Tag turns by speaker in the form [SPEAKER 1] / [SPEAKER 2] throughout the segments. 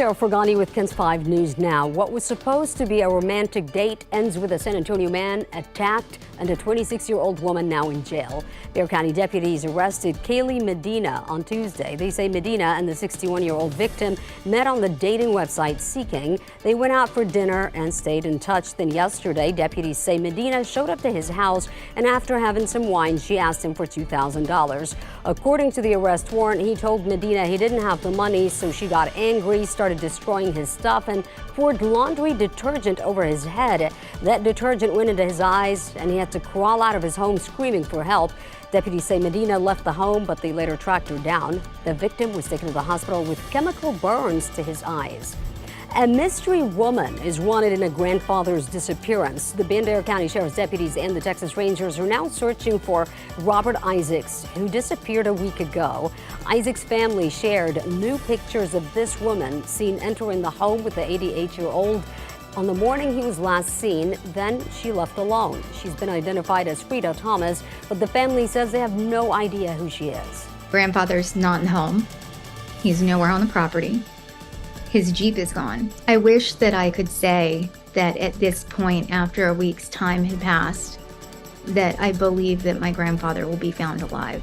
[SPEAKER 1] Sarah Forgani with KENS 5 News Now. What was supposed to be a romantic date ends with a San Antonio man attacked and a 26-year-old woman now in jail. Bexar County deputies arrested Kaylee Medina on Tuesday. They say Medina and the 61-year-old victim met on the dating website Seeking. They went out for dinner and stayed in touch. Then yesterday, deputies say Medina showed up to his house, and after having some wine, she asked him for $2,000. According to the arrest warrant, he told Medina he didn't have the money, so she got angry, started destroying his stuff, and poured laundry detergent over his head. That detergent went into his eyes, and he had to crawl out of his home screaming for help. Deputies say Medina left the home, but they later tracked her down. The victim was taken to the hospital with chemical burns to his eyes. A mystery woman is wanted in a grandfather's disappearance. The Bexar County Sheriff's deputies and the Texas Rangers are now searching for Robert Isaacs, who disappeared a week ago. Isaacs' family shared new pictures of this woman seen entering the home with the 88-year-old. On the morning he was last seen, then she left alone. She's been identified as Frida Thomas, but the family says they have no idea who she is.
[SPEAKER 2] Grandfather's not in the home. He's nowhere on the property. His Jeep is gone. I wish that I could say that at this point, after a week's time had passed, that I believe that my grandfather will be found alive.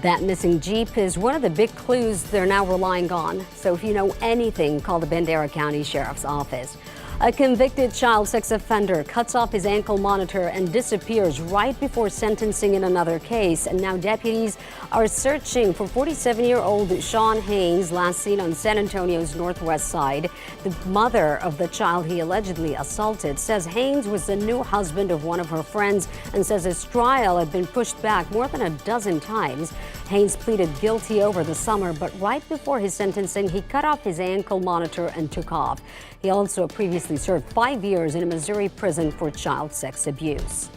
[SPEAKER 1] That missing Jeep is one of the big clues they're now relying on. So if you know anything, call the Bexar County Sheriff's Office. A convicted child sex offender cuts off his ankle monitor and disappears right before sentencing in another case. And now deputies are searching for 47-year-old Sean Haynes, last seen on San Antonio's northwest side. The mother of the child he allegedly assaulted says Haynes was the new husband of one of her friends and says his trial had been pushed back more than a dozen times. Haynes pleaded guilty over the summer, but right before his sentencing, he cut off his ankle monitor and took off. He also previously served 5 years in a Missouri prison for child sex abuse.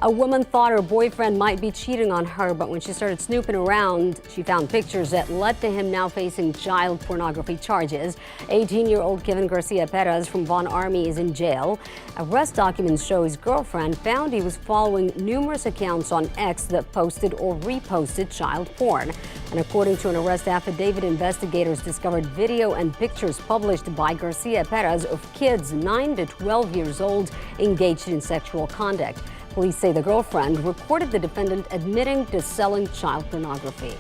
[SPEAKER 1] A woman thought her boyfriend might be cheating on her, but when she started snooping around, she found pictures that led to him now facing child pornography charges. 18-year-old Kevin Garcia Perez from Von Army is in jail. Arrest documents show his girlfriend found he was following numerous accounts on X that posted or reposted child porn. And according to an arrest affidavit, investigators discovered video and pictures published by Garcia Perez of kids 9 to 12 years old engaged in sexual conduct. Police say the girlfriend recorded the defendant admitting to selling child pornography.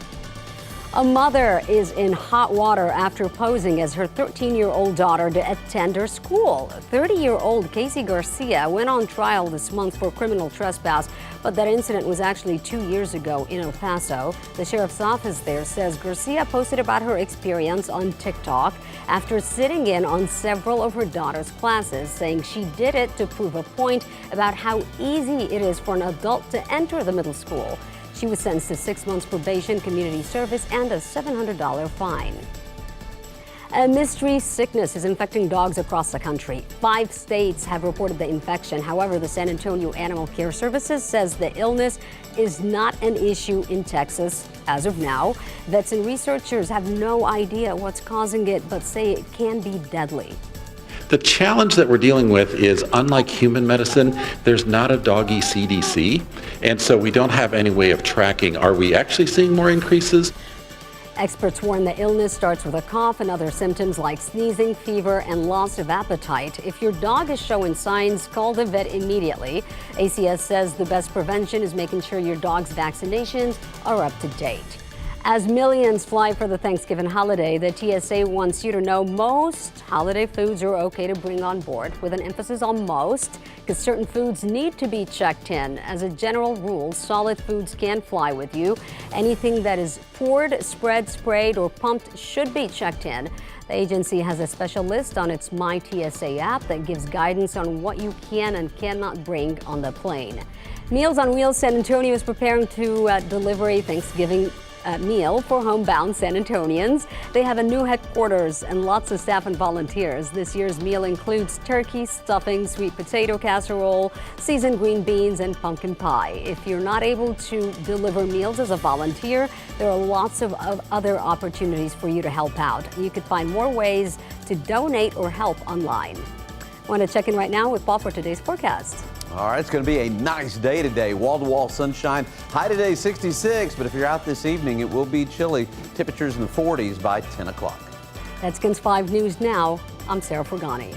[SPEAKER 1] A mother is in hot water after posing as her 13-year-old daughter to attend her school. 30-year-old Casey Garcia went on trial this month for criminal trespass, but that incident was actually 2 years ago in El Paso. The sheriff's office there says Garcia posted about her experience on TikTok after sitting in on several of her daughter's classes, saying she did it to prove a point about how easy it is for an adult to enter the middle school. She was sentenced to 6 months probation, community service, and a $700 fine. A mystery sickness is infecting dogs across the country. 5 states have reported the infection. However, the San Antonio Animal Care Services says the illness is not an issue in Texas as of now. Vets and researchers have no idea what's causing it, but say it can be deadly.
[SPEAKER 3] The challenge that we're dealing with is, unlike human medicine, there's not a doggy CDC, and so we don't have any way of tracking. Are we actually seeing more increases?
[SPEAKER 1] Experts warn the illness starts with a cough and other symptoms like sneezing, fever, and loss of appetite. If your dog is showing signs, call the vet immediately. ACS says the best prevention is making sure your dog's vaccinations are up to date. As millions fly for the Thanksgiving holiday, the TSA wants you to know most holiday foods are okay to bring on board, with an emphasis on most, because certain foods need to be checked in. As a general rule, solid foods can fly with you. Anything that is poured, spread, sprayed, or pumped should be checked in. The agency has a special list on its My TSA app that gives guidance on what you can and cannot bring on the plane. Meals on Wheels San Antonio is preparing to deliver a Thanksgiving meal for homebound San Antonians. They have a new headquarters and lots of staff and volunteers. This year's meal includes turkey, stuffing, sweet potato casserole, seasoned green beans, and pumpkin pie. If you're not able to deliver meals as a volunteer, there are lots of other opportunities for you to help out. You could find more ways to donate or help online. I want to check in right now with Paul for today's forecast.
[SPEAKER 4] All right, it's going to be a nice day today. Wall-to-wall sunshine. High today 66, but if you're out this evening, it will be chilly. Temperatures in the 40s by 10 o'clock.
[SPEAKER 1] That's KENS 5 News Now. I'm Sarah Fergani.